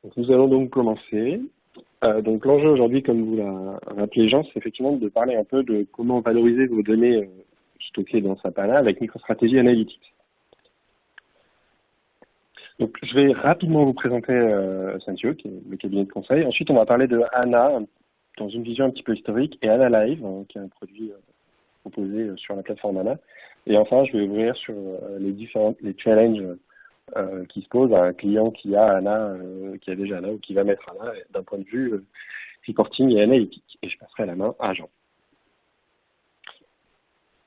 Donc, nous allons donc commencer. Donc l'enjeu aujourd'hui, comme vous l'a rappelé Jean, c'est effectivement de parler un peu de comment valoriser vos données stockées dans SAP HANA avec MicroStrategy Analytics. Donc je vais rapidement vous présenter Sensio, qui est le cabinet de conseil. Ensuite, on va parler de HANA dans une vision un petit peu historique et HANA Live, qui est un produit proposé sur la plateforme HANA. Et enfin, je vais ouvrir sur les challenges qui se posent à un client qui a HANA, qui a déjà HANA ou qui va mettre HANA d'un point de vue reporting et analytique. Et je passerai la main à Jean.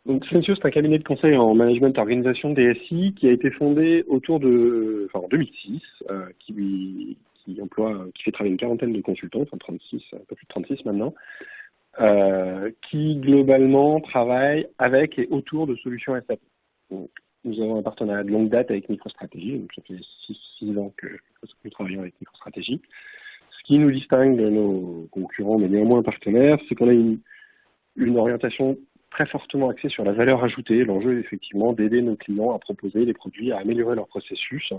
Donc Sensio, c'est un cabinet de conseil en management organisation DSI qui a été fondé autour de, en 2006, qui fait travailler une quarantaine de consultants, un peu plus de 36 maintenant, qui globalement travaille avec et autour de solutions SAP. Donc, nous avons un partenariat de longue date avec MicroStrategy, donc ça fait 6 ans que nous travaillons avec MicroStrategy. Ce qui nous distingue de nos concurrents, mais néanmoins partenaires, c'est qu'on a une orientation très fortement axée sur la valeur ajoutée. L'enjeu est effectivement d'aider nos clients à proposer des produits, à améliorer leur processus.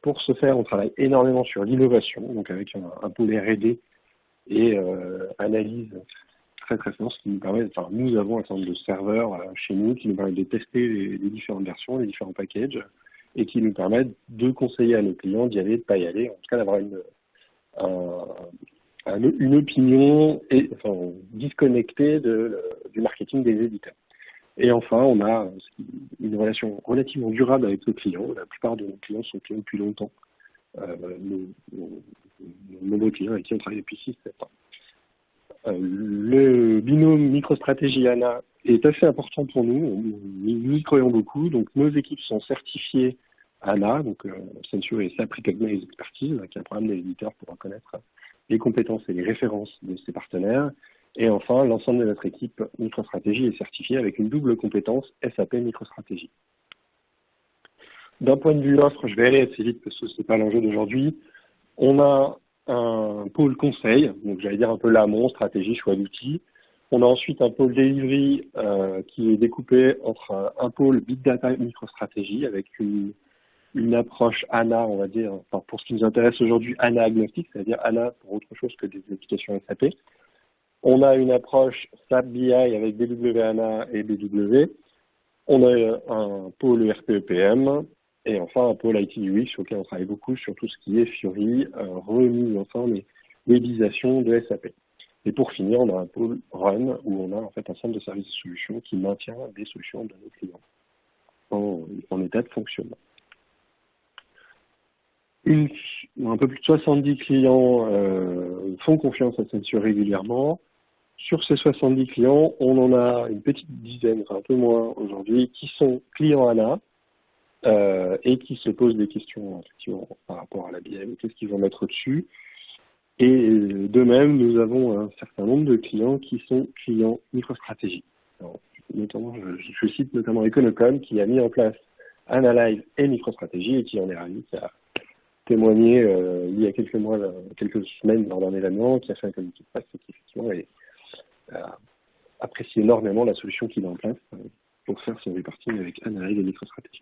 Pour ce faire, on travaille énormément sur l'innovation, donc avec un pôle R&D et analyse très fort, ce qui nous permet, nous avons un certain nombre de serveurs chez nous qui nous permettent de tester les différentes versions, les différents packages, et qui nous permettent de conseiller à nos clients d'y aller, de ne pas y aller, en tout cas d'avoir une opinion disconnectée du marketing des éditeurs. Et enfin, on a une relation relativement durable avec nos clients. La plupart de nos clients sont clients depuis longtemps. Nos nombreux clients avec qui on travaille depuis 6-7 ans. Le binôme MicroStrategy HANA est assez important pour nous. Nous y croyons beaucoup. Donc, nos équipes sont certifiées HANA. Donc, Sensio et SAP Recognized Expertise, qui est un programme de l'éditeur pour reconnaître les compétences et les références de ses partenaires. Et enfin, l'ensemble de notre équipe MicroStrategy est certifiée avec une double compétence SAP MicroStrategy. D'un point de vue offre, je vais aller assez vite parce que ce n'est pas l'enjeu d'aujourd'hui. On a un pôle conseil, donc j'allais dire un peu l'amont, stratégie, choix d'outils. On a ensuite un pôle delivery qui est découpé entre un pôle Big Data MicroStrategy avec une approche HANA, on va dire, pour ce qui nous intéresse aujourd'hui, HANA agnostique, c'est-à-dire HANA pour autre chose que des applications SAP. On a une approche SAP BI avec BW HANA et BW. On a un pôle ERP-EPM. Et enfin, un pôle IT UX sur lequel on travaille beaucoup sur tout ce qui est Fiori, remise ensemble et webisation de SAP. Et pour finir, on a un pôle Run où on a en fait un centre de services et solutions qui maintient des solutions de nos clients en état de fonctionnement. Un peu plus de 70 clients font confiance à Sensio régulièrement. Sur ces 70 clients, on en a une petite dizaine, un peu moins aujourd'hui, qui sont clients ANA. Et qui se posent des questions effectivement par rapport à la BM, qu'est-ce qu'ils vont mettre au-dessus. Et de même, nous avons un certain nombre de clients qui sont clients MicroStrategy. Notamment, je cite notamment Econocom qui a mis en place HANA Live et MicroStrategy et qui en est ravi, qui a témoigné il y a quelques semaines lors d'un événement, qui a fait un communiqué de presse et qui effectivement apprécie énormément la solution qu'il a en place pour faire son reporting avec HANA Live et MicroStrategy.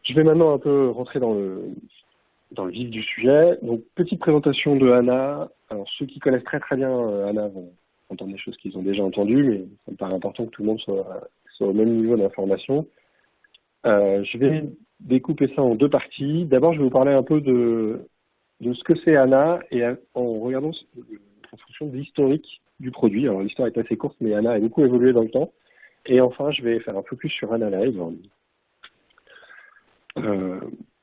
Je vais maintenant un peu rentrer dans le vif du sujet. Donc, petite présentation de HANA. Alors, ceux qui connaissent très bien HANA vont entendre des choses qu'ils ont déjà entendues, mais ça me paraît important que tout le monde soit au même niveau d'information. Je vais découper ça en deux parties. D'abord, je vais vous parler un peu de ce que c'est HANA et en regardant en fonction de l'historique du produit. Alors, l'histoire est assez courte, mais HANA a beaucoup évolué dans le temps. Et enfin, je vais faire un focus sur HANA Live.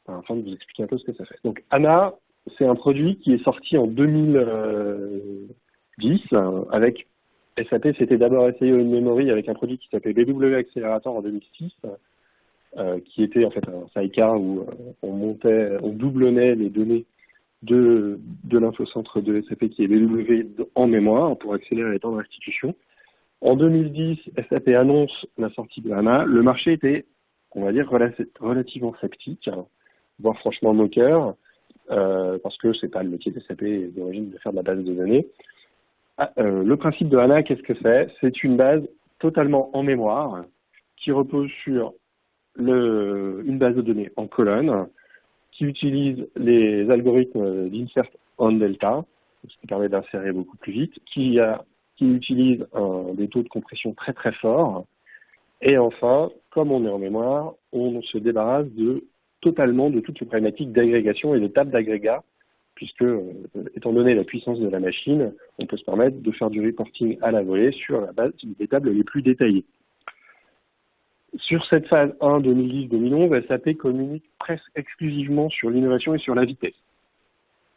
Afin de vous expliquer un peu ce que ça fait. Donc HANA, c'est un produit qui est sorti en 2010 avec SAP. C'était d'abord essayé une memory avec un produit qui s'appelait BW Accelerator en 2006, qui était en fait un sidecar où on doublonnait les données de l'infocentre de SAP qui est BW en mémoire pour accélérer les temps de restitution. En 2010, SAP annonce la sortie de HANA. Le marché était, on va dire, relativement sceptique, voire franchement moqueur, parce que c'est pas le métier de SAP d'origine de faire de la base de données. Le principe de HANA, qu'est-ce que c'est? C'est une base totalement en mémoire qui repose sur une base de données en colonne qui utilise les algorithmes d'insert on delta, ce qui permet d'insérer beaucoup plus vite, qui utilise des taux de compression très très forts. Et enfin, comme on est en mémoire, on se débarrasse totalement de toutes les problématiques d'agrégation et de table d'agrégats, puisque, étant donné la puissance de la machine, on peut se permettre de faire du reporting à la volée sur la base des tables les plus détaillées. Sur cette phase 1 2010-2011, SAP communique presque exclusivement sur l'innovation et sur la vitesse.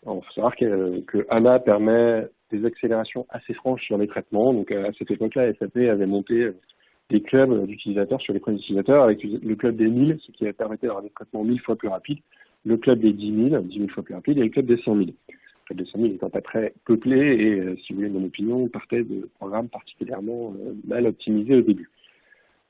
Il faut savoir que HANA permet des accélérations assez franches sur les traitements. Donc à cette époque-là, SAP avait monté des clubs d'utilisateurs sur les premiers utilisateurs, avec le club des 1000, ce qui permettait d'avoir des traitements 1000 fois plus rapides, le club des 10 000 fois plus rapides, et le club des 100 000. Le club des 100 000 étant pas très peuplé, et si vous voulez mon opinion, partait de programmes particulièrement mal optimisés au début.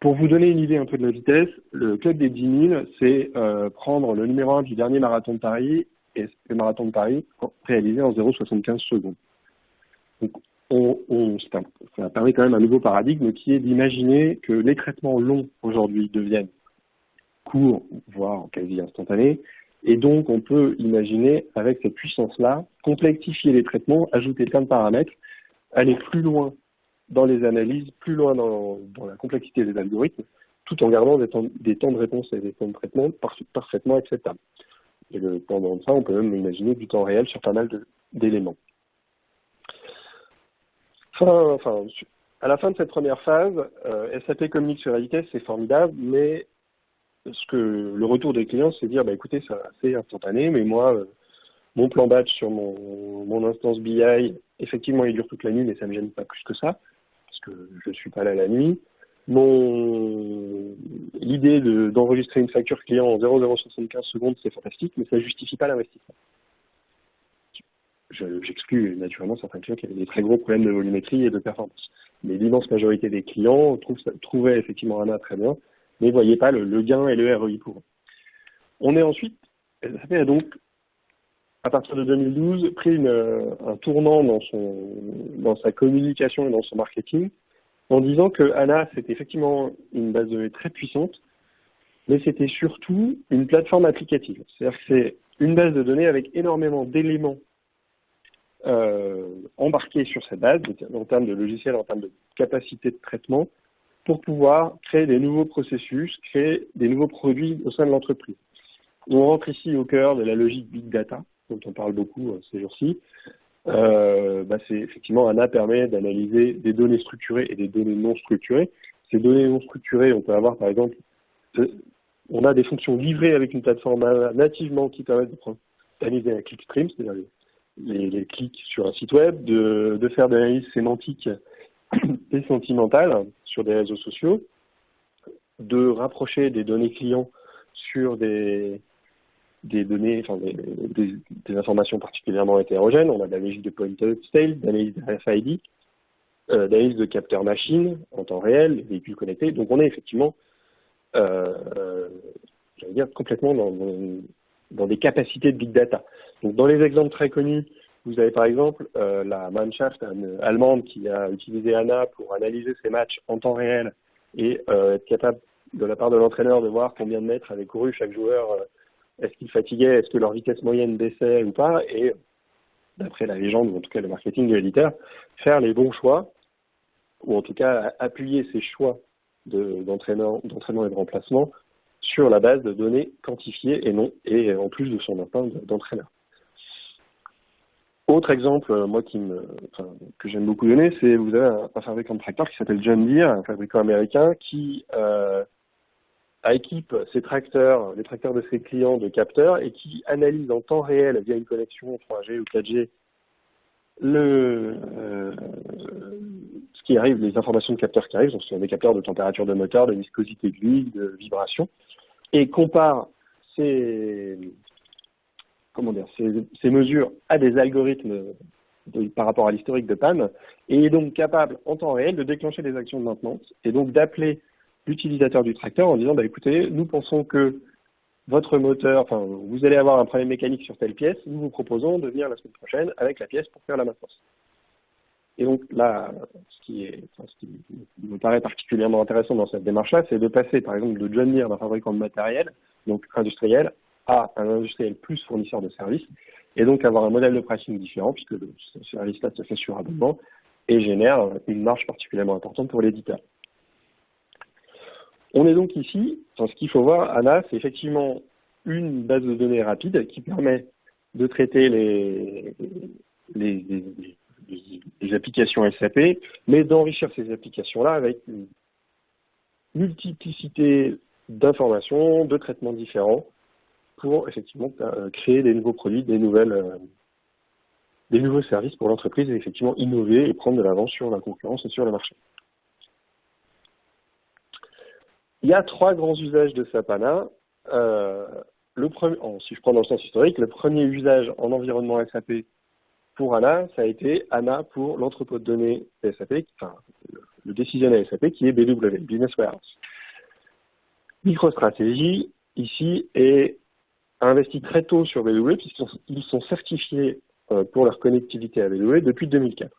Pour vous donner une idée un peu de la vitesse, le club des 10 000, c'est prendre le numéro 1 du dernier marathon de Paris, et le marathon de Paris réalisé en 0,75 secondes. Donc, ça permet quand même un nouveau paradigme qui est d'imaginer que les traitements longs aujourd'hui deviennent courts, voire quasi instantanés, et donc on peut imaginer, avec cette puissance-là, complexifier les traitements, ajouter plein de paramètres, aller plus loin dans les analyses, plus loin dans la complexité des algorithmes, tout en gardant des temps de réponse et des temps de traitement parfaitement acceptables. Et pendant ça, on peut même imaginer du temps réel sur pas mal d'éléments. À la fin de cette première phase, SAP communique sur la vitesse, c'est formidable, mais le retour des clients, c'est dire, écoutez, c'est instantané, mais moi, mon plan batch sur mon instance BI, effectivement, il dure toute la nuit, mais ça ne me gêne pas plus que ça, parce que je ne suis pas là la nuit. L'idée d'enregistrer une facture client en 0,075 secondes, c'est fantastique, mais ça ne justifie pas l'investissement. J'exclus naturellement certains clients qui avaient des très gros problèmes de volumétrie et de performance. Mais l'immense majorité des clients trouvaient effectivement HANA très bien, mais ne voyaient pas le gain et le ROI pour eux. On est ensuite, SAP a donc, à partir de 2012, pris un tournant dans sa communication et dans son marketing, en disant que HANA, c'était effectivement une base de données très puissante, mais c'était surtout une plateforme applicative. C'est-à-dire que c'est une base de données avec énormément d'éléments embarqués sur cette base, en termes de logiciels, en termes de capacité de traitement, pour pouvoir créer des nouveaux processus, créer des nouveaux produits au sein de l'entreprise. On rentre ici au cœur de la logique Big Data, dont on parle beaucoup ces jours-ci. C'est effectivement, HANA permet d'analyser des données structurées et des données non structurées. Ces données non structurées, on peut avoir par exemple, on a des fonctions livrées avec une plateforme nativement qui permettent d'analyser un clickstream, c'est-à-dire les clics sur un site web, de faire de l'analyse sémantique et sentimentale sur des réseaux sociaux, de rapprocher des données clients sur des données, des informations particulièrement hétérogènes. On a de la logique de point of sale, d'analyse de RFID, d'analyse de capteurs machines en temps réel, les véhicules connectés. Donc on est effectivement, j'allais dire, complètement dans des capacités de big data. Donc dans les exemples très connus, vous avez par exemple la Mannschaft allemande qui a utilisé HANA pour analyser ses matchs en temps réel et être capable de la part de l'entraîneur de voir combien de mètres avait couru chaque joueur, est-ce qu'ils fatiguaient, est-ce que leur vitesse moyenne baissait ou pas, et d'après la légende, ou en tout cas le marketing de l'éditeur, faire les bons choix, ou en tout cas appuyer ses choix d'entraînement et de remplacement sur la base de données quantifiées et en plus de son instinct d'entraîneur. Autre exemple, moi que j'aime beaucoup donner, c'est vous avez un fabricant de tracteurs qui s'appelle John Deere, un fabricant américain qui équipe ses tracteurs, les tracteurs de ses clients de capteurs et qui analyse en temps réel via une connexion 3G ou 4G ce qui arrive, les informations de capteurs qui arrivent, donc ce sont des capteurs de température de moteur, de viscosité de l'huile, de vibration, et compare ces mesures à des algorithmes par rapport à l'historique de panne, et est donc capable en temps réel de déclencher des actions de maintenance, et donc d'appeler l'utilisateur du tracteur en disant écoutez, nous pensons que votre moteur, vous allez avoir un problème mécanique sur telle pièce, nous vous proposons de venir la semaine prochaine avec la pièce pour faire la maintenance. Et donc là, ce qui me paraît particulièrement intéressant dans cette démarche-là, c'est de passer par exemple de John Deere, d'un fabricant de matériel, donc industriel, à un industriel plus fournisseur de services, et donc avoir un modèle de pricing différent, puisque ce service-là se fait sur abonnement, et génère une marge particulièrement importante pour l'éditeur. On est donc ici, dans ce qu'il faut voir, ANA, c'est effectivement une base de données rapide qui permet de traiter les applications SAP, mais d'enrichir ces applications-là avec une multiplicité d'informations, de traitements différents, pour effectivement créer des nouveaux produits, des nouveaux services pour l'entreprise et effectivement innover et prendre de l'avance sur la concurrence et sur le marché. Il y a 3 grands usages de SAP ANA. Le premier, si je prends dans le sens historique, le premier usage en environnement SAP pour ANA, ça a été ANA pour l'entrepôt de données SAP, enfin le décisionnel SAP qui est BW, Business Warehouse. MicroStrategy, ici, est investi très tôt sur BW puisqu'ils sont certifiés pour leur connectivité à BW depuis 2004.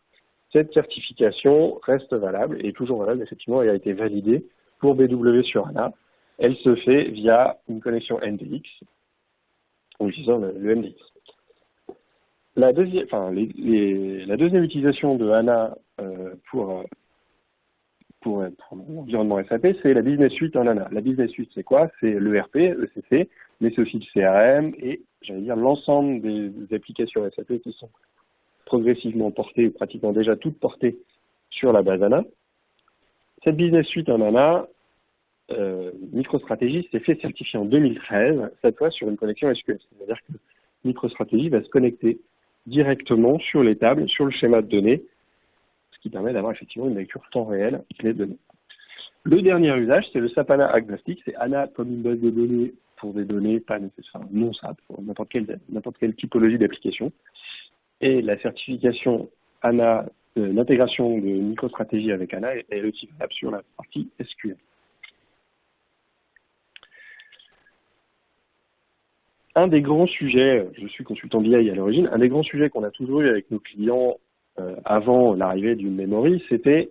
Cette certification reste valable et est toujours valable, effectivement, et a été validée pour BW sur ANA. Elle se fait via une connexion NDX, en utilisant le NDX. La deuxième utilisation de ANA pour l'environnement SAP, c'est la Business Suite en ANA. La Business Suite, c'est quoi? C'est l'ERP, ECC, mais c'est aussi le CRM et, j'allais dire, l'ensemble des applications SAP qui sont progressivement portées, ou pratiquement déjà toutes portées sur la base ANA. Cette Business Suite en ANA, MicroStrategy s'est fait certifier en 2013, cette fois sur une connexion SQL. C'est-à-dire que MicroStrategy va se connecter directement sur les tables, sur le schéma de données, ce qui permet d'avoir effectivement une lecture temps réel des données. Le dernier usage, c'est le SAP ANA agnostique, c'est ANA comme une base de données pour des données pas nécessairement non SAP, pour n'importe quelle typologie d'application. Et la certification ANA, l'intégration de MicroStrategy avec ANA est aussi valable sur la partie SQL. Un des grands sujets, je suis consultant BI à l'origine, un des grands sujets qu'on a toujours eu avec nos clients avant l'arrivée d'une memory, c'était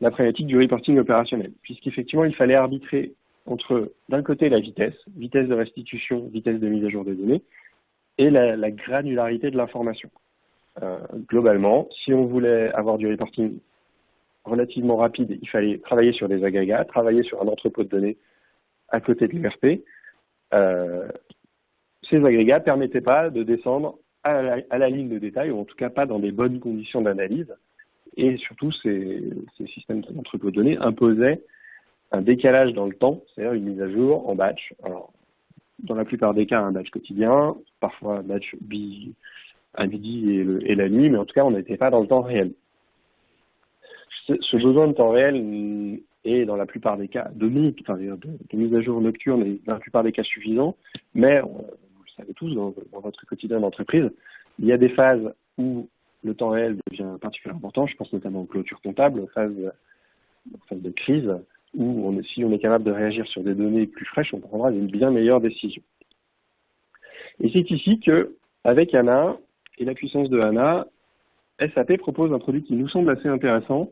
la problématique du reporting opérationnel, puisqu'effectivement, il fallait arbitrer entre, d'un côté, la vitesse de restitution, vitesse de mise à jour des données, et la granularité de l'information. Globalement, si on voulait avoir du reporting relativement rapide, il fallait travailler sur des agrégats, travailler sur un entrepôt de données à côté de l'ERP. Ces agrégats ne permettaient pas de descendre à la ligne de détail, ou en tout cas pas dans des bonnes conditions d'analyse. Et surtout, ces systèmes d'entrepôt de données imposaient un décalage dans le temps, c'est-à-dire une mise à jour en batch. Alors, dans la plupart des cas, un batch quotidien, parfois un batch à midi et la nuit, mais en tout cas, on n'était pas dans le temps réel. Ce besoin de temps réel est dans la plupart des cas de mise à jour nocturne est dans la plupart des cas suffisant, mais vous le savez tous dans votre quotidien d'entreprise, il y a des phases où le temps réel devient particulièrement important, je pense notamment aux clôtures comptables, aux phases de crise, où si on est capable de réagir sur des données plus fraîches, on prendra une bien meilleure décision. Et c'est ici qu'avec ANA et la puissance de ANA, SAP propose un produit qui nous semble assez intéressant,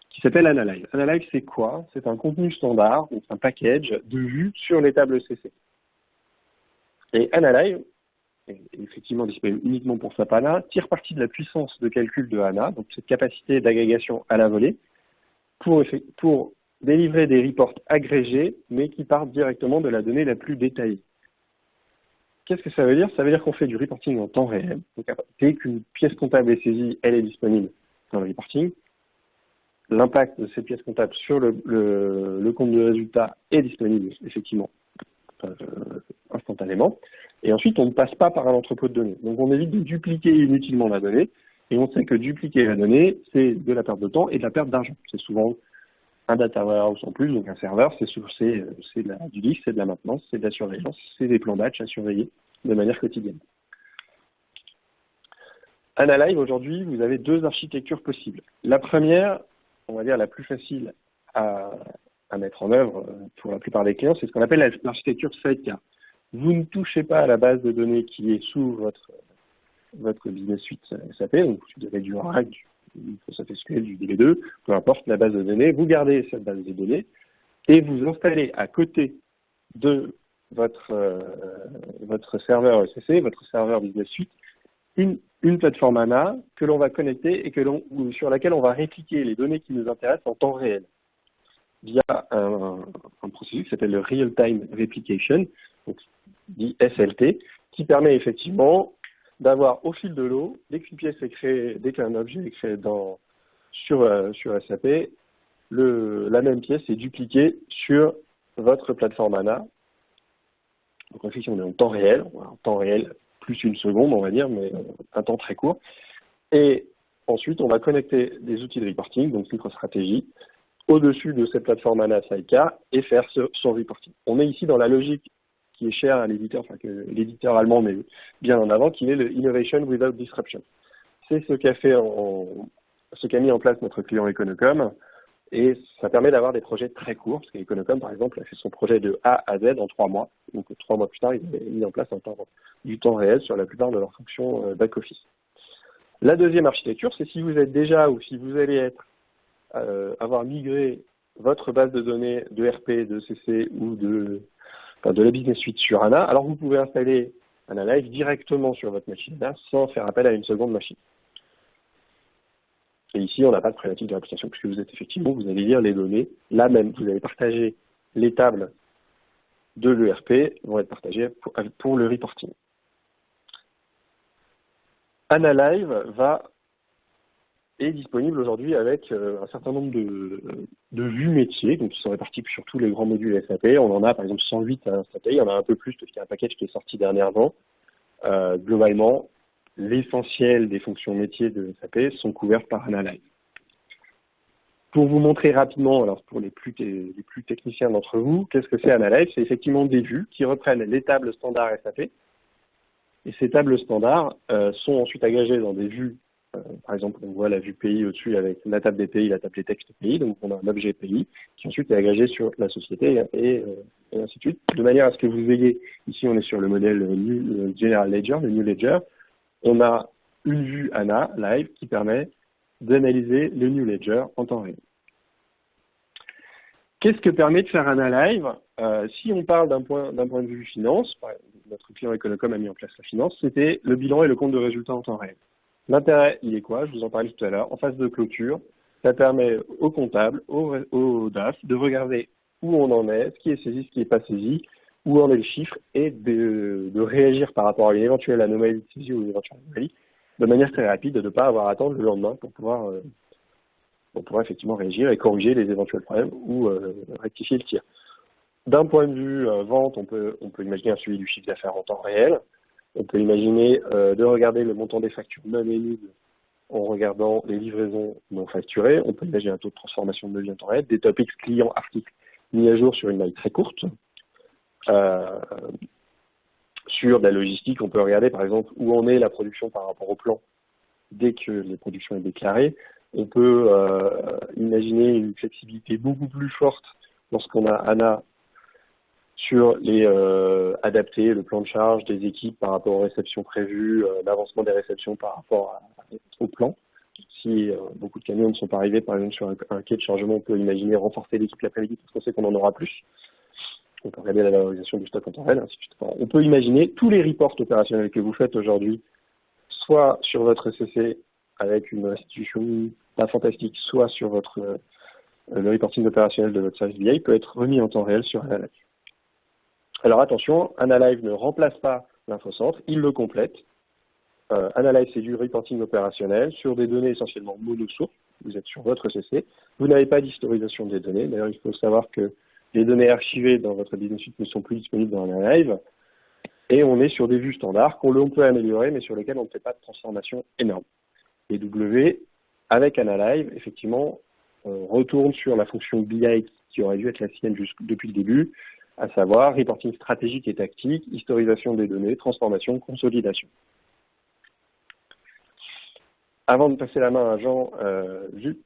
qui s'appelle AnaLive. AnaLive, c'est quoi? C'est un contenu standard, donc un package de vues sur les tables CC. Et AnaLive, effectivement disponible uniquement pour SAP ANA, tire parti de la puissance de calcul de ANA, donc cette capacité d'agrégation à la volée, pour délivrer des reports agrégés, mais qui partent directement de la donnée la plus détaillée. Qu'est-ce que ça veut dire? Ça veut dire qu'on fait du reporting en temps réel. Donc, dès qu'une pièce comptable est saisie, elle est disponible dans le reporting. L'impact de cette pièce comptable sur le compte de résultat est disponible effectivement instantanément. Et ensuite, on ne passe pas par un entrepôt de données. Donc, on évite de dupliquer inutilement la donnée. Et on sait que dupliquer la donnée, c'est de la perte de temps et de la perte d'argent. C'est souvent un data warehouse en plus, donc un serveur, c'est du disque, c'est de la maintenance, c'est de la surveillance, c'est des plans batch à surveiller de manière quotidienne. AnaLive, aujourd'hui, vous avez 2 architectures possibles. La première, on va dire la plus facile à mettre en œuvre pour la plupart des clients, c'est ce qu'on appelle l'architecture sidecar. Vous ne touchez pas à la base de données qui est sous votre business suite SAP, donc vous avez du Oracle, du Microsoft SQL, du DB2, peu importe la base de données, vous gardez cette base de données et vous installez à côté de votre serveur ECC, votre serveur Business Suite, une plateforme ANA que l'on va connecter et sur laquelle on va répliquer les données qui nous intéressent en temps réel via un processus qui s'appelle le Real Time Replication, donc dit SLT, qui permet effectivement d'avoir au fil de l'eau, dès qu'une pièce est créée, dès qu'un objet est créé sur SAP, la même pièce est dupliquée sur votre plateforme ANA. Donc effectivement, on est en temps réel plus une seconde, on va dire, mais un temps très court. Et ensuite, on va connecter des outils de reporting, donc MicroStrategy, au-dessus de cette plateforme ANA Sidecar et faire son reporting. On est ici dans la logique qui est chère à l'éditeur, enfin que l'éditeur allemand met bien en avant, qui est le Innovation Without Disruption. C'est ce qu'a mis en place notre client Econocom, et ça permet d'avoir des projets très courts, parce qu'Econocom, par exemple, a fait son projet de A à Z en 3 mois. Donc 3 mois plus tard, il a mis en place du temps réel sur la plupart de leurs fonctions back-office. La deuxième architecture, c'est si vous êtes déjà ou si vous allez avoir migré votre base de données de RP, de CC ou de la Business Suite sur ANA, alors vous pouvez installer ANA Live directement sur votre machine ANA sans faire appel à une seconde machine. Et ici, on n'a pas de problématique de réplication puisque vous allez lire les données là même. Vous allez partager les tables de l'ERP, vont être partagées pour le reporting. ANA Live est disponible aujourd'hui avec un certain nombre de vues métiers, donc qui sont réparties sur tous les grands modules SAP. On en a par exemple 108 à SAP, il y en a un peu plus parce qu'il y a un package qui est sorti dernièrement. Globalement, l'essentiel des fonctions métiers de SAP sont couvertes par ANA Live. Pour vous montrer rapidement, alors pour les plus techniciens d'entre vous, qu'est-ce que c'est ANA Live? C'est effectivement des vues qui reprennent les tables standards SAP. Et ces tables standards sont ensuite agrégées dans des vues. Par exemple, on voit la vue pays au-dessus avec la table des pays, la table des textes pays. Donc, on a un objet pays qui ensuite est agrégé sur la société et ainsi de suite. De manière à ce que vous ayez, ici on est sur le modèle General Ledger, le New Ledger. On a une vue ANA Live qui permet d'analyser le New Ledger en temps réel. Qu'est-ce que permet de faire ANA Live? Si on parle d'un point de vue finance, notre client Econocom a mis en place la finance, c'était le bilan et le compte de résultats en temps réel. L'intérêt, il est quoi? Je vous en parlais tout à l'heure. En phase de clôture, ça permet aux comptables, aux DAF, de regarder où on en est, ce qui est saisi, ce qui n'est pas saisi, où en est le chiffre, et de réagir par rapport à une éventuelle anomalie de saisie ou une éventuelle anomalie de manière très rapide, de ne pas avoir à attendre le lendemain pour pouvoir effectivement réagir et corriger les éventuels problèmes ou rectifier le tir. D'un point de vue vente, on peut imaginer un suivi du chiffre d'affaires en temps réel. On peut imaginer de regarder le montant des factures non éligibles en regardant les livraisons non facturées. On peut imaginer un taux de transformation de devis en temps réel, des topics clients articles mis à jour sur une maille très courte. Sur de la logistique, on peut regarder par exemple où en est la production par rapport au plan dès que les productions sont déclarées. On peut imaginer une flexibilité beaucoup plus forte lorsqu'on a ANA sur adapter le plan de charge des équipes par rapport aux réceptions prévues, l'avancement des réceptions par rapport au plan. Si beaucoup de camions ne sont pas arrivés, par exemple, sur un quai de chargement, on peut imaginer renforcer l'équipe l'après-midi parce qu'on sait qu'on en aura plus. On peut regarder la valorisation du stock en temps réel, ainsi de suite. Enfin, on peut imaginer tous les reports opérationnels que vous faites aujourd'hui, soit sur votre CC avec une institution pas fantastique, soit sur le reporting opérationnel de votre service BI peut être remis en temps réel sur ANA Live. Alors attention, ANA Live ne remplace pas l'infocentre, il le complète. ANA Live, c'est du reporting opérationnel sur des données essentiellement monosources. Vous êtes sur votre CC. Vous n'avez pas d'historisation des données. D'ailleurs, il faut savoir que les données archivées dans votre Business Suite ne sont plus disponibles dans ANA Live. Et on est sur des vues standards qu'on peut améliorer, mais sur lesquelles on ne fait pas de transformation énorme. Et W, avec ANA Live, effectivement, on retourne sur la fonction BI qui aurait dû être la sienne depuis le début, à savoir reporting stratégique et tactique, historisation des données, transformation, consolidation. Avant de passer la main à Jean, juste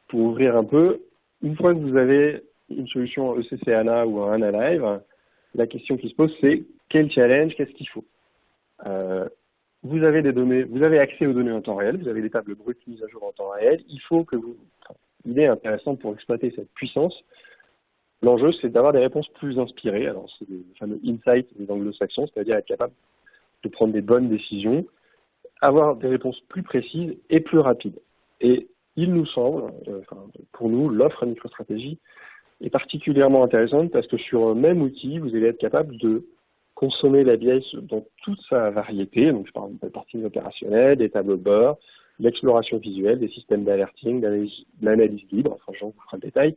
pour ouvrir un peu, une fois que vous avez une solution ECC ANA ou un ANA Live, la question qui se pose, c'est quel challenge, qu'est-ce qu'il faut? Vous avez des données, vous avez accès aux données en temps réel, vous avez des tables brutes mises à jour en temps réel. Il est intéressant pour exploiter cette puissance L'enjeu, c'est d'avoir des réponses plus inspirées. Alors, c'est le fameux insight des anglo-saxons, c'est-à-dire être capable de prendre des bonnes décisions, avoir des réponses plus précises et plus rapides. Et il nous semble, pour nous, l'offre MicroStrategy est particulièrement intéressante parce que sur un même outil, vous allez être capable de consommer la BI dans toute sa variété. Donc, je parle de reporting opérationnel, des tableaux de bord, l'exploration visuelle, des systèmes d'alerting, d'analyse libre. Enfin, j'en vous ferai le détail.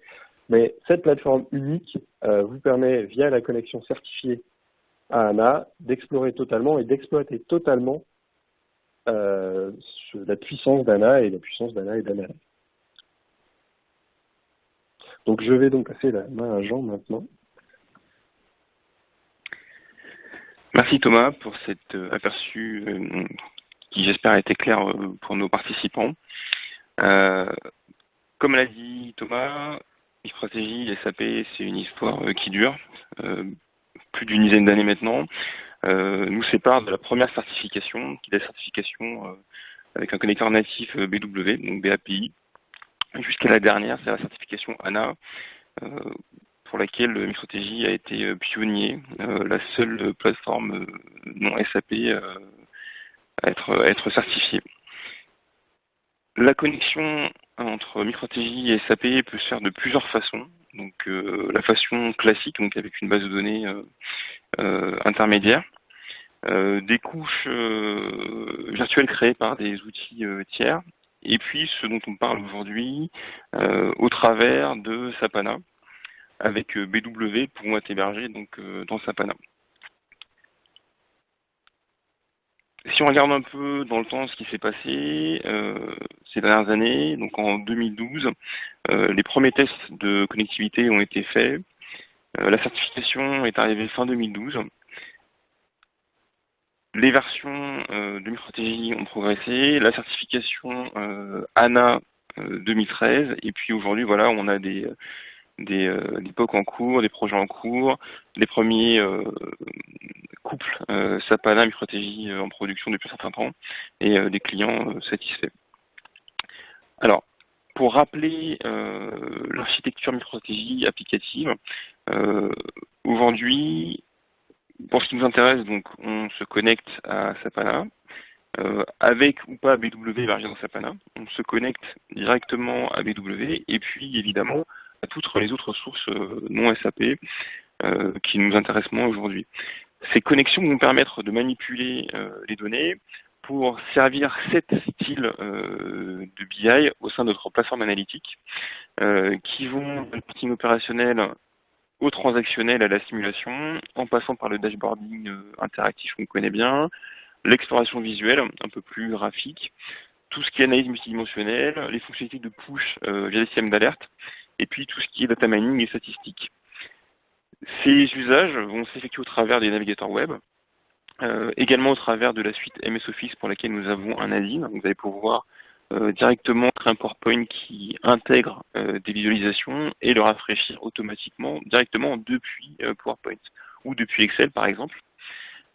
Mais cette plateforme unique vous permet, via la connexion certifiée à ANA, d'explorer totalement et d'exploiter totalement la puissance d'ANA et la puissance d'ANA et d'ANA. Donc je vais donc passer la main à Jean maintenant. Merci Thomas pour cet aperçu qui j'espère a été clair pour nos participants. Comme l'a dit Thomas, MicroStrategy, SAP, c'est une histoire qui dure, plus d'une dizaine d'années maintenant. Nous sépare de la première certification, qui est la certification avec un connecteur natif BW, donc BAPI, jusqu'à la dernière, c'est la certification ANA, pour laquelle MicroStrategy a été pionnier, la seule plateforme non SAP à être certifiée. La connexion entre MicroStrategy et SAP peut se faire de plusieurs façons. Donc la façon classique, donc avec une base de données intermédiaire, des couches virtuelles créées par des outils tiers, et puis ce dont on parle aujourd'hui au travers de SAP ANA, avec BW pouvant être hébergé donc, dans SAP ANA. Si on regarde un peu dans le temps ce qui s'est passé ces dernières années, donc en 2012, les premiers tests de connectivité ont été faits. La certification est arrivée fin 2012. Les versions de MicroStrategy ont progressé. La certification ANA 2013. Et puis aujourd'hui, voilà, on a des POC en cours, des projets en cours, les premiers couple SAP ANA MicroStrategy en production depuis un certain temps et des clients satisfaits. Alors, pour rappeler l'architecture MicroStrategy applicative, aujourd'hui, pour ce qui nous intéresse, donc, on se connecte à SAP ANA, avec ou pas BW hébergé dans SAP ANA, on se connecte directement à BW et puis évidemment à toutes les autres sources non SAP qui nous intéressent moins aujourd'hui. Ces connexions vont permettre de manipuler les données pour servir 7 styles de BI au sein de notre plateforme analytique qui vont du reporting opérationnel au transactionnel à la simulation, en passant par le dashboarding interactif qu'on connaît bien, l'exploration visuelle, un peu plus graphique, tout ce qui est analyse multidimensionnelle, les fonctionnalités de push via les systèmes d'alerte, et puis tout ce qui est data mining et statistique. Ces usages vont s'effectuer au travers des navigateurs web, également au travers de la suite MS Office pour laquelle nous avons un add-in. Vous allez pouvoir directement créer un PowerPoint qui intègre des visualisations et le rafraîchir automatiquement directement depuis PowerPoint ou depuis Excel par exemple.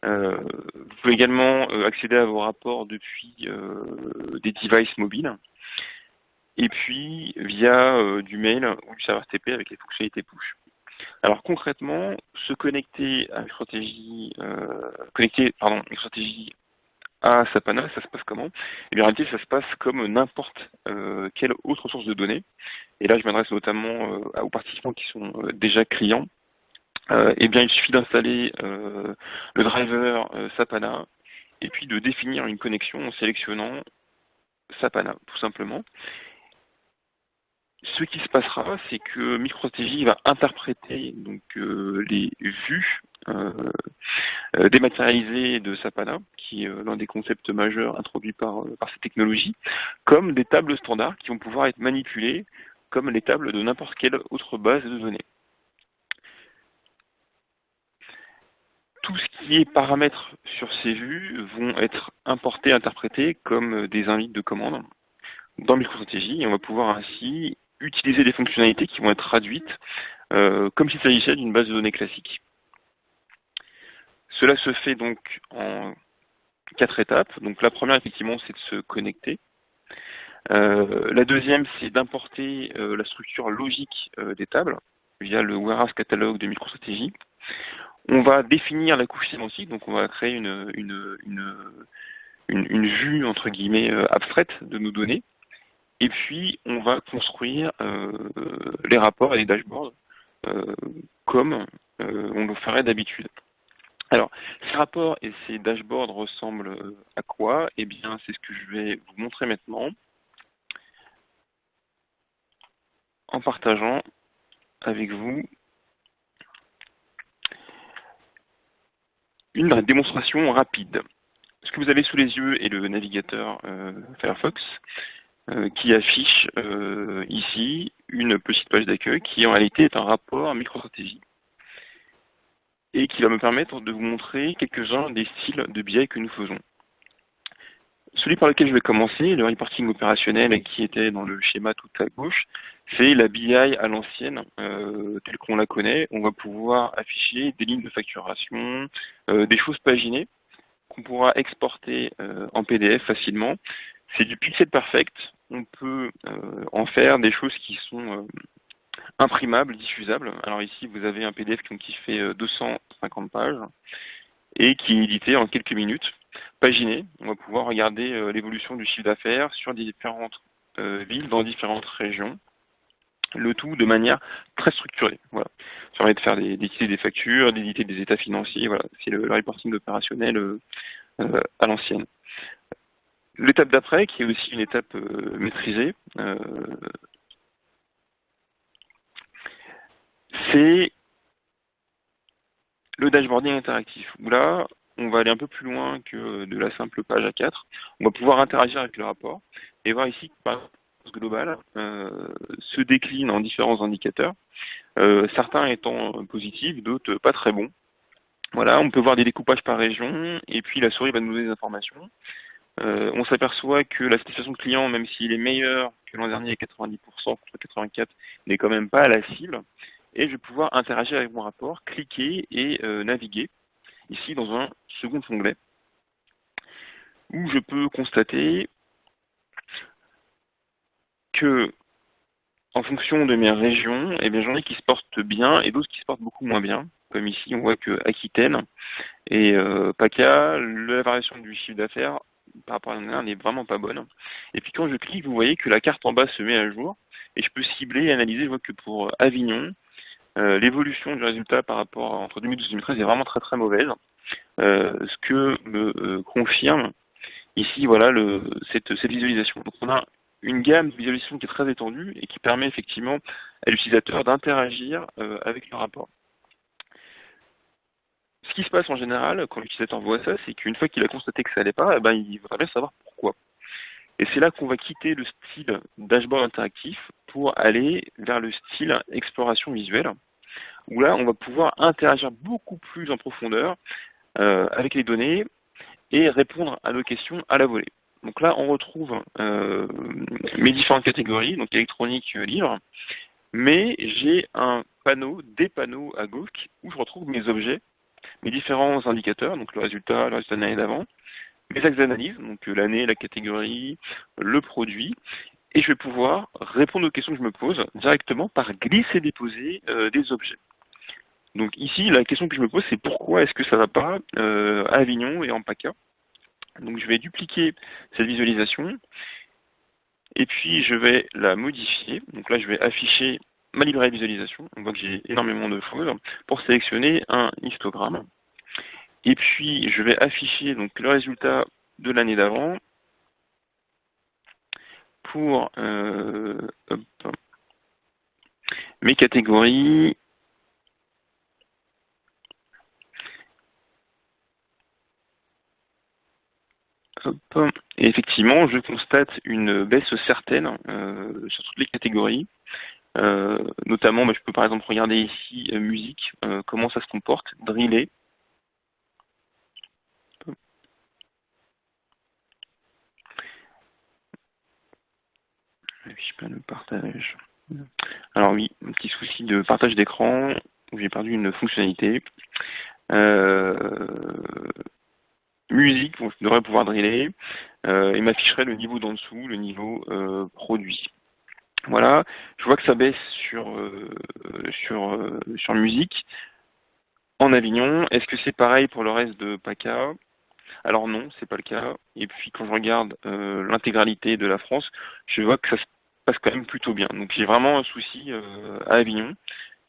Vous pouvez également accéder à vos rapports depuis des devices mobiles et puis via du mail ou du serveur FTP avec les fonctionnalités push. Alors concrètement, se connecter à MicroStrategy, MicroStrategy à SAP ANA, ça se passe comment? Et bien, en réalité, ça se passe comme n'importe quelle autre source de données. Et là, je m'adresse notamment aux participants qui sont déjà clients. Eh bien, il suffit d'installer le driver SAP ANA et puis de définir une connexion en sélectionnant SAP ANA, tout simplement. Ce qui se passera, c'est que MicroStrategy va interpréter donc les vues dématérialisées de SAP ANA, qui est l'un des concepts majeurs introduits par cette technologie, comme des tables standards qui vont pouvoir être manipulées comme les tables de n'importe quelle autre base de données. Tout ce qui est paramètres sur ces vues vont être importés, interprétés comme des invites de commande dans MicroStrategy et on va pouvoir ainsi utiliser des fonctionnalités qui vont être traduites comme s'il s'agissait d'une base de données classique. Cela se fait donc en 4 étapes. Donc la première, effectivement, c'est de se connecter. La deuxième, c'est d'importer la structure logique des tables. via le Warehouse Catalog de MicroStrategy. On va définir la couche sémantique, donc on va créer une vue entre guillemets abstraite de nos données. Et puis on va construire les rapports et les dashboards comme on le ferait d'habitude. Alors, ces rapports et ces dashboards ressemblent à quoi? Eh bien, c'est ce que je vais vous montrer maintenant en partageant avec vous une démonstration rapide. Ce que vous avez sous les yeux est le navigateur Firefox qui affiche ici une petite page d'accueil qui en réalité est un rapport MicroStrategy et qui va me permettre de vous montrer quelques-uns des styles de BI que nous faisons. Celui par lequel je vais commencer, le reporting opérationnel qui était dans le schéma tout à gauche, c'est la BI à l'ancienne, telle qu'on la connaît. On va pouvoir afficher des lignes de facturation, des choses paginées qu'on pourra exporter en PDF facilement. C'est du pixel perfect. On peut en faire des choses qui sont imprimables, diffusables. Alors ici, vous avez un PDF qui fait 250 pages et qui est édité en quelques minutes. Paginé, on va pouvoir regarder l'évolution du chiffre d'affaires sur différentes villes dans différentes régions. Le tout de manière très structurée. Voilà. Ça permet de faire d'éditer des factures, d'éditer des états financiers. Voilà. C'est le reporting opérationnel à l'ancienne. L'étape d'après, qui est aussi une étape maîtrisée, c'est le dashboarding interactif, où là, on va aller un peu plus loin que de la simple page A4. On va pouvoir interagir avec le rapport et voir ici que par exemple, global se décline en différents indicateurs, certains étant positifs, d'autres pas très bons. Voilà, on peut voir des découpages par région, et puis la souris va nous donner des informations. On s'aperçoit que la satisfaction client, même s'il est meilleur que l'an dernier à 90% contre 84%, n'est quand même pas à la cible. Et je vais pouvoir interagir avec mon rapport, cliquer et naviguer, ici dans un second onglet, où je peux constater que en fonction de mes régions, eh bien, j'en ai qui se portent bien et d'autres qui se portent beaucoup moins bien. Comme ici, on voit que Aquitaine et PACA, la variation du chiffre d'affaires par rapport à l'année dernière n'est vraiment pas bonne. Et puis quand je clique, vous voyez que la carte en bas se met à jour et je peux cibler et analyser. Je vois que pour Avignon, l'évolution du résultat par rapport entre 2012 et 2013 est vraiment très très mauvaise. Ce que me confirme ici voilà cette visualisation. Donc on a une gamme de visualisation qui est très étendue et qui permet effectivement à l'utilisateur d'interagir avec le rapport. Ce qui se passe en général quand l'utilisateur voit ça, c'est qu'une fois qu'il a constaté que ça n'allait pas, eh ben, il voudrait bien savoir pourquoi. Et c'est là qu'on va quitter le style dashboard interactif pour aller vers le style exploration visuelle, où là on va pouvoir interagir beaucoup plus en profondeur avec les données et répondre à nos questions à la volée. Donc là, on retrouve mes différentes catégories, donc électronique, livre, mais j'ai des panneaux à gauche où je retrouve mes objets, mes différents indicateurs, donc le résultat de l'année d'avant, mes axes d'analyse, donc l'année, la catégorie, le produit, et je vais pouvoir répondre aux questions que je me pose directement par glisser-déposer des objets. Donc ici, la question que je me pose, c'est pourquoi est-ce que ça ne va pas à Avignon et en PACA. Donc je vais dupliquer cette visualisation et puis je vais la modifier. Donc là je vais afficher ma librairie de visualisation. On voit que j'ai énormément de choses pour sélectionner un histogramme. Et puis je vais afficher donc le résultat de l'année d'avant pour mes catégories. Hop. Et effectivement, je constate une baisse certaine sur toutes les catégories. Notamment, je peux par exemple regarder ici musique, comment ça se comporte, driller. Je perds le partage. Alors oui, un petit souci de partage d'écran où j'ai perdu une fonctionnalité. Musique, bon, je devrais pouvoir driller, et m'afficherait le niveau d'en dessous, le niveau produit. Voilà, je vois que ça baisse sur musique. En Avignon, est-ce que c'est pareil pour le reste de PACA? Alors non, c'est pas le cas. Et puis quand je regarde l'intégralité de la France, je vois que ça se passe quand même plutôt bien. Donc j'ai vraiment un souci à Avignon.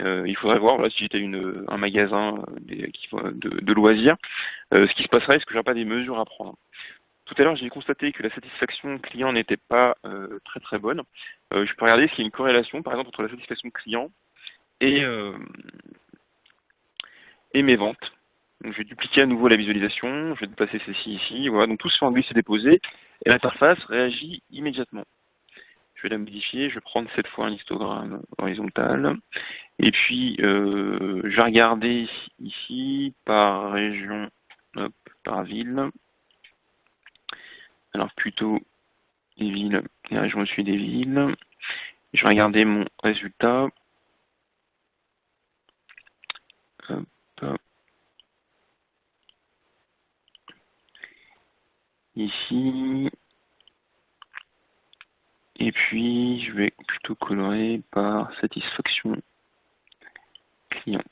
Il faudrait voir voilà, si j'étais un magasin de loisirs, ce qui se passerait, est-ce que j'aurais pas des mesures à prendre? Tout à l'heure, j'ai constaté que la satisfaction client n'était pas très très bonne. Je peux regarder s'il y a une corrélation, par exemple, entre la satisfaction client et, euh, et mes ventes. Donc, je vais dupliquer à nouveau la visualisation, je vais déplacer celle-ci ici, voilà, donc tout se fait en glisser déposer, et l'interface réagit immédiatement. Je vais la modifier, je vais prendre cette fois un histogramme horizontal, et puis je vais regarder ici par région, hop, par ville, alors plutôt les villes, les régions au-dessus des villes, je vais regarder mon résultat, hop, ici, et puis je vais plutôt colorer par satisfaction client.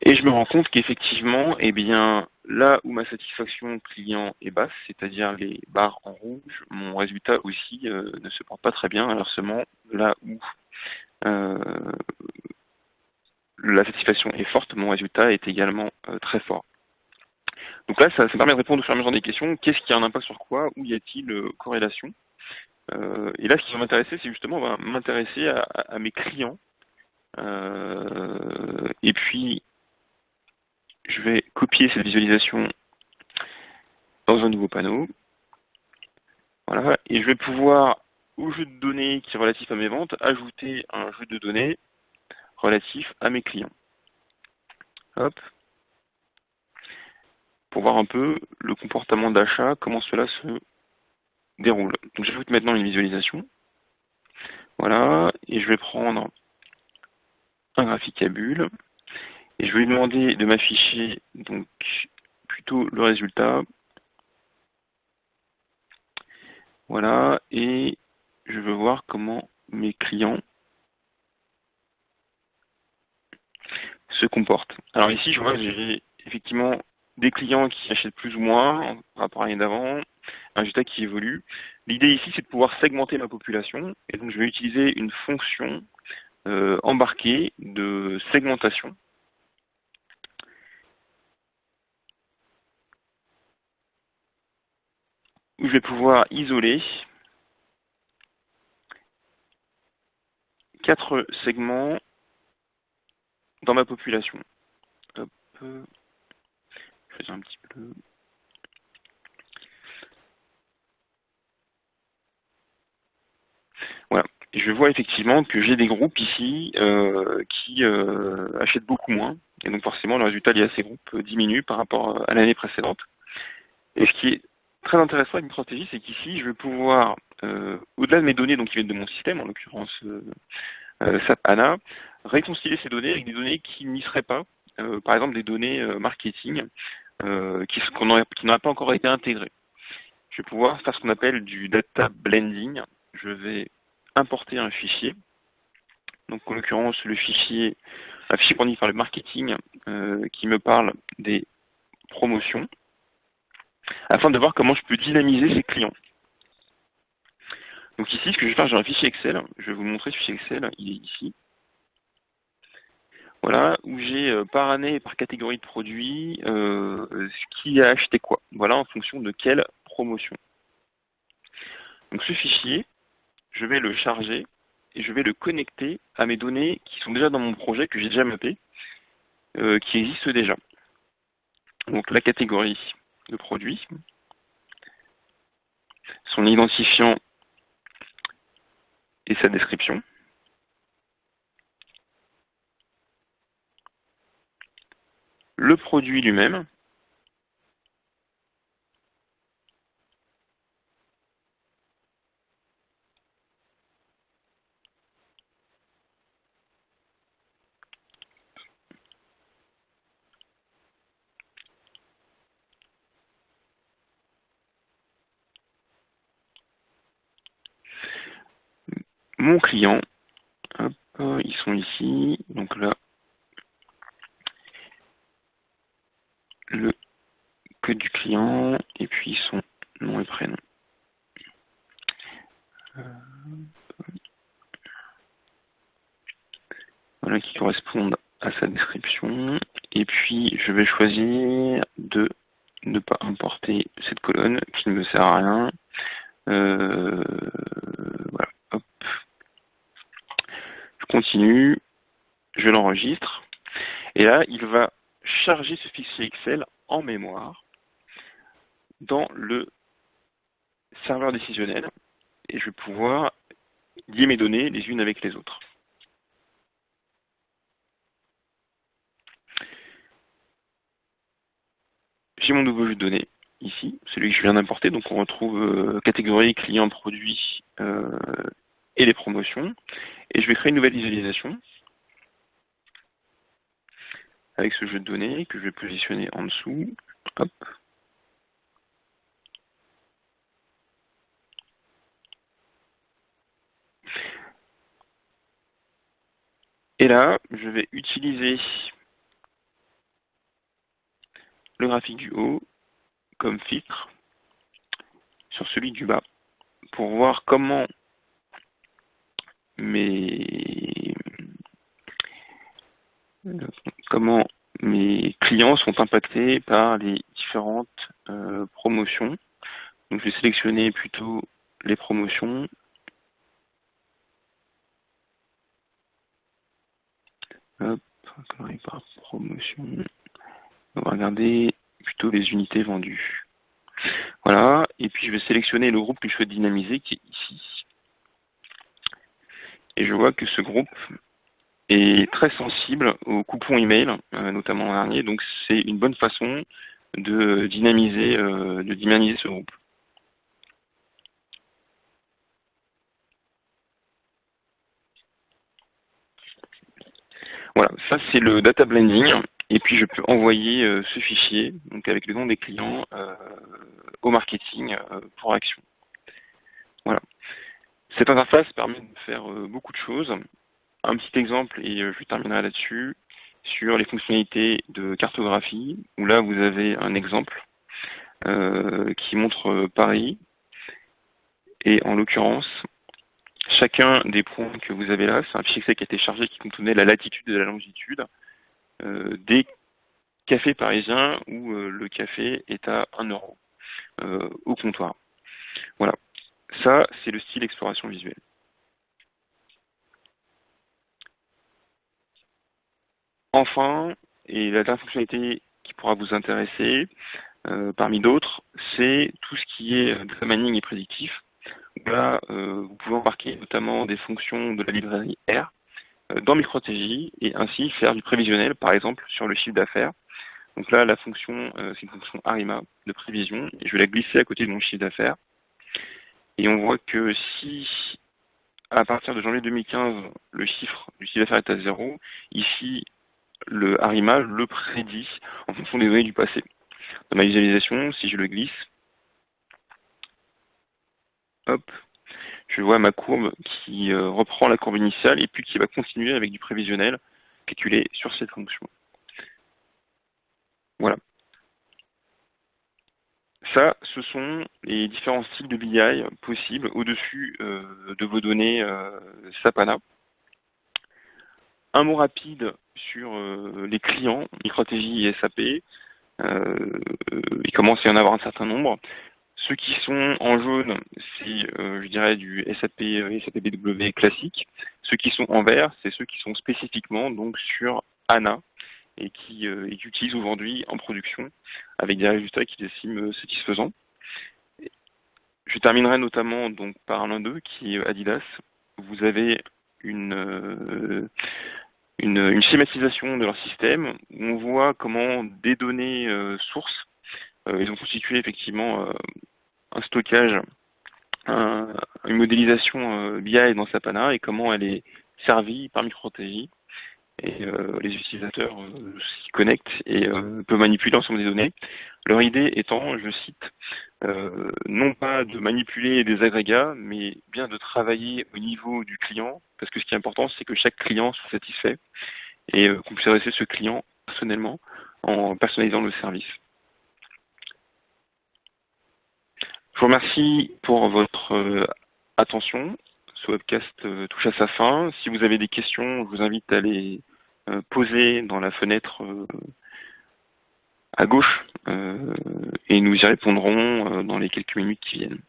Et je me rends compte qu'effectivement, eh bien, là où ma satisfaction client est basse, c'est-à-dire les barres en rouge, mon résultat aussi ne se porte pas très bien. Inversement, là où euh, la satisfaction est forte, mon résultat est également très fort. Donc là, ça permet de répondre au fur et à mesure des questions. Qu'est-ce qui a un impact sur quoi? Où y a-t-il corrélation? Et là, ce qui va m'intéresser, c'est justement m'intéresser à mes clients. Et puis, je vais copier cette visualisation dans un nouveau panneau. Voilà, et je vais pouvoir, au jeu de données qui est relatif à mes ventes, ajouter un jeu de données relatif à mes clients. Hop, pour voir un peu le comportement d'achat, comment cela se déroule. Donc j'ajoute maintenant une visualisation. Voilà, et je vais prendre un graphique à bulles, et je vais lui demander de m'afficher donc plutôt le résultat. Voilà, et je veux voir comment mes clients se comportent. Alors ici, je vois que j'ai effectivement des clients qui achètent plus ou moins par rapport à l'année d'avant, un résultat qui évolue. L'idée ici, c'est de pouvoir segmenter ma population, et donc je vais utiliser une fonction embarquée de segmentation, où je vais pouvoir isoler 4 segments dans ma population. Hop, je fais un petit peu. Voilà. Et je vois effectivement que j'ai des groupes ici qui achètent beaucoup moins. Et donc forcément, le résultat lié à ces groupes diminue par rapport à l'année précédente. Et ce qui est très intéressant avec une stratégie, c'est qu'ici, je vais pouvoir, au-delà de mes données donc, qui viennent de mon système, en l'occurrence SAP HANA, réconcilier ces données avec des données qui n'y seraient pas. Par exemple, des données marketing qui n'auraient pas encore été intégrées. Je vais pouvoir faire ce qu'on appelle du data blending. Je vais importer un fichier. Donc en l'occurrence un fichier fourni par le marketing qui me parle des promotions, afin de voir comment je peux dynamiser ces clients. Donc ici, ce que je vais faire, j'ai un fichier Excel. Je vais vous montrer ce fichier Excel. Il est ici. Voilà, où j'ai par année et par catégorie de produits qui a acheté quoi. Voilà, en fonction de quelle promotion. Donc ce fichier, je vais le charger et je vais le connecter à mes données qui sont déjà dans mon projet, que j'ai déjà mappé, qui existent déjà. Donc la catégorie de produits, son identifiant et sa description. Le produit lui-même. mon client. Hop, ils sont ici. Donc là, le code du client et puis son nom et prénom. Voilà, qui correspondent à sa description. Et puis, je vais choisir de ne pas importer cette colonne qui ne me sert à rien. Voilà, hop. Je continue, je l'enregistre. Et là, il va charger ce fichier Excel en mémoire dans le serveur décisionnel. Et je vais pouvoir lier mes données les unes avec les autres. J'ai mon nouveau jeu de données ici, celui que je viens d'importer. Donc on retrouve catégorie, client, produit et les promotions. Et je vais créer une nouvelle visualisation avec ce jeu de données que je vais positionner en dessous. Hop. Et là, je vais utiliser le graphique du haut comme filtre sur celui du bas pour voir comment mes clients sont impactés par les différentes promotions. Donc je vais sélectionner plutôt les promotions. Hop, par promotion. On va regarder plutôt les unités vendues. Voilà, et puis je vais sélectionner le groupe que je souhaite dynamiser qui est ici. Et je vois que ce groupe est très sensible aux coupons email, notamment l'an dernier, donc c'est une bonne façon de dynamiser ce groupe. Voilà, ça c'est le data blending, et puis je peux envoyer ce fichier, donc avec le nom des clients, au marketing pour action. Voilà. Cette interface permet de faire beaucoup de choses. Un petit exemple, et je terminerai là-dessus, sur les fonctionnalités de cartographie, où là vous avez un exemple qui montre Paris, et en l'occurrence, chacun des points que vous avez là, c'est un fichier Excel qui a été chargé qui contenait la latitude et la longitude des cafés parisiens où le café est à 1 euro au comptoir. Voilà, ça c'est le style exploration visuelle. Enfin, et la dernière fonctionnalité qui pourra vous intéresser, parmi d'autres, c'est tout ce qui est data mining et prédictif. Là, vous pouvez embarquer notamment des fonctions de la librairie R dans MicroTJ et ainsi faire du prévisionnel, par exemple, sur le chiffre d'affaires. Donc là, la fonction, c'est une fonction ARIMA de prévision, et je vais la glisser à côté de mon chiffre d'affaires. Et on voit que si, à partir de janvier 2015, le chiffre du chiffre d'affaires est à 0, ici, le ARIMA le prédit en fonction des données du passé. Dans ma visualisation, si je le glisse, hop, je vois ma courbe qui reprend la courbe initiale et puis qui va continuer avec du prévisionnel calculé sur cette fonction. Voilà. Ça, ce sont les différents styles de BI possibles au-dessus de vos données Sapana. Un mot rapide sur les clients, MicroTJ et SAP. Il commence à y en avoir un certain nombre. Ceux qui sont en jaune, c'est, je dirais, du SAP, SAP BW classique. Ceux qui sont en vert, c'est ceux qui sont spécifiquement donc sur ANA et qui utilisent aujourd'hui en production avec des résultats qu'ils estiment satisfaisants. Je terminerai notamment donc par l'un d'eux qui est Adidas. Vous avez une schématisation de leur système où on voit comment des données sources, ils ont constitué effectivement un stockage, une modélisation BI dans Sapana et comment elle est servie par MicroTJ. Et les utilisateurs s'y connectent et peuvent manipuler l'ensemble des données. Leur idée étant, je cite, non pas de manipuler des agrégats, mais bien de travailler au niveau du client, parce que ce qui est important, c'est que chaque client soit satisfait et qu'on puisse adresser ce client personnellement en personnalisant le service. Je vous remercie pour votre attention. Ce webcast touche à sa fin. Si vous avez des questions, je vous invite à les poser dans la fenêtre à gauche et nous y répondrons dans les quelques minutes qui viennent.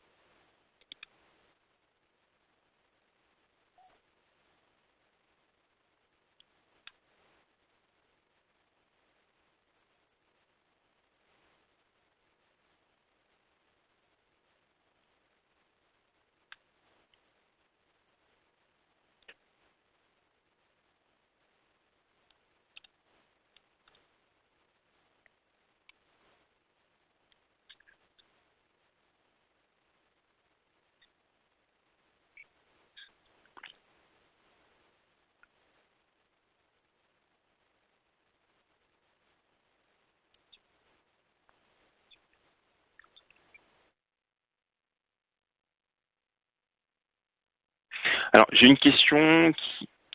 Alors, j'ai une question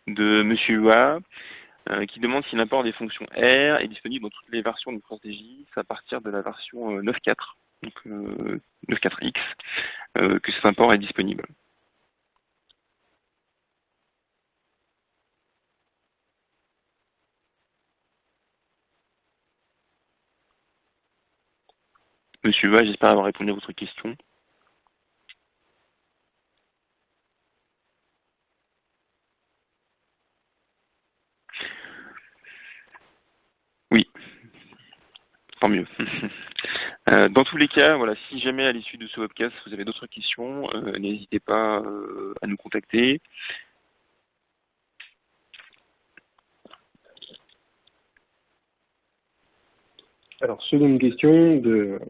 de Monsieur Hua qui demande si l'import des fonctions R est disponible dans toutes les versions de Stratégie à partir de la version 9.4, donc 9.4x, que cet import est disponible. Monsieur Hua, j'espère avoir répondu à votre question. Oui, tant mieux. Dans tous les cas, voilà, si jamais à l'issue de ce webcast vous avez d'autres questions, n'hésitez pas à nous contacter. Alors, seconde question de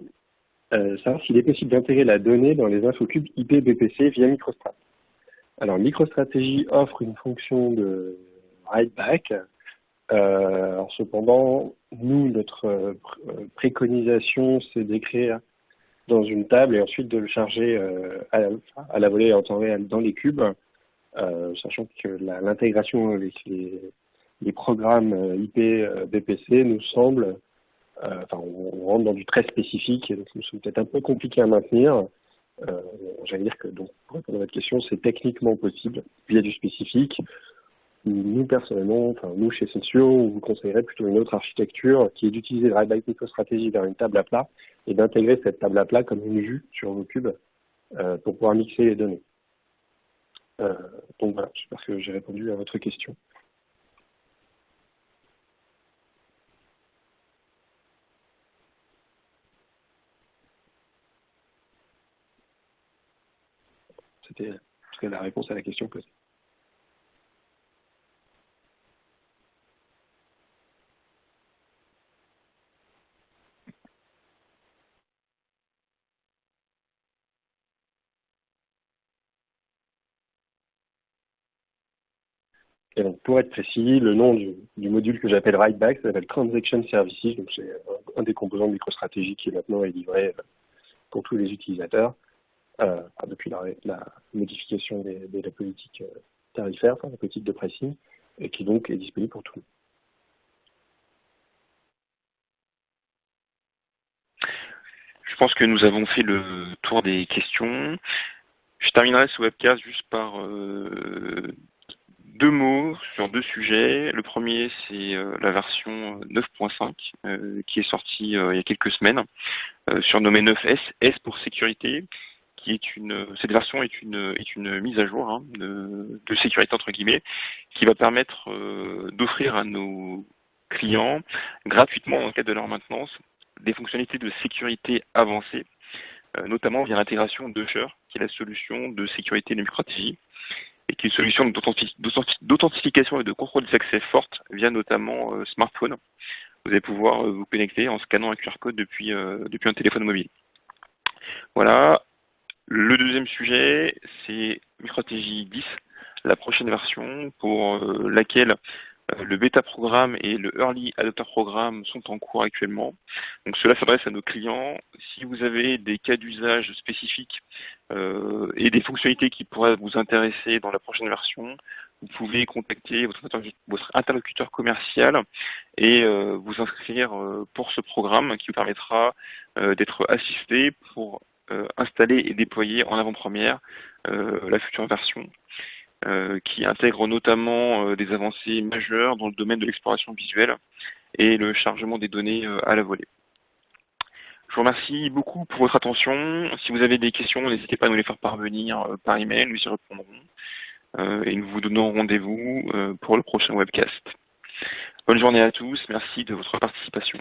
savoir s'il est possible d'intégrer la donnée dans les infocubes IP BPC via MicroStrat. Alors, MicroStrategy offre une fonction de write back. Alors, cependant, nous, notre préconisation, c'est d'écrire dans une table et ensuite de le charger à la volée en temps réel dans les cubes, sachant que l'intégration avec les programmes IP BPC nous semble, on rentre dans du très spécifique et donc nous sommes peut-être un peu compliqué à maintenir. J'allais dire que, donc, pour répondre à votre question, c'est techniquement possible via du spécifique. Nous, personnellement, nous, chez Sensio, on vous conseillerait plutôt une autre architecture qui est d'utiliser le write-back MicroStrategy vers une table à plat et d'intégrer cette table à plat comme une vue sur vos cubes pour pouvoir mixer les données. Donc voilà, j'espère que j'ai répondu à votre question. C'était la réponse à la question posée. Et donc, pour être précis, le nom du module que j'appelle write-back s'appelle Transaction Services. Donc, c'est un des composants de MicroStrategy qui maintenant est livré pour tous les utilisateurs depuis la modification de la politique tarifaire, la politique de pricing, et qui donc est disponible pour tout le monde. Je pense que nous avons fait le tour des questions. Je terminerai ce webcast juste par deux mots sur deux sujets. Le premier, c'est la version 9.5 qui est sortie il y a quelques semaines, surnommée 9S, S pour sécurité, qui est cette version est une mise à jour de sécurité entre guillemets, qui va permettre d'offrir à nos clients gratuitement dans le cadre de leur maintenance des fonctionnalités de sécurité avancées, notamment via l'intégration d'Usher, qui est la solution de sécurité de MicroStrategy, et qui est une solution d'authentification et de contrôle des accès forte via notamment smartphone. Vous allez pouvoir vous connecter en scannant un QR code depuis un téléphone mobile. Voilà. Le deuxième sujet, c'est MicroStrategy 10, la prochaine version pour laquelle Le bêta programme et le early adopter programme sont en cours actuellement. Donc cela s'adresse à nos clients. Si vous avez des cas d'usage spécifiques et des fonctionnalités qui pourraient vous intéresser dans la prochaine version, vous pouvez contacter votre interlocuteur commercial et vous inscrire pour ce programme qui vous permettra d'être assisté pour installer et déployer en avant-première la future version. Qui intègre notamment des avancées majeures dans le domaine de l'exploration visuelle et le chargement des données à la volée. Je vous remercie beaucoup pour votre attention. Si vous avez des questions, n'hésitez pas à nous les faire parvenir par email, nous y répondrons. Et nous vous donnons rendez-vous pour le prochain webcast. Bonne journée à tous, merci de votre participation.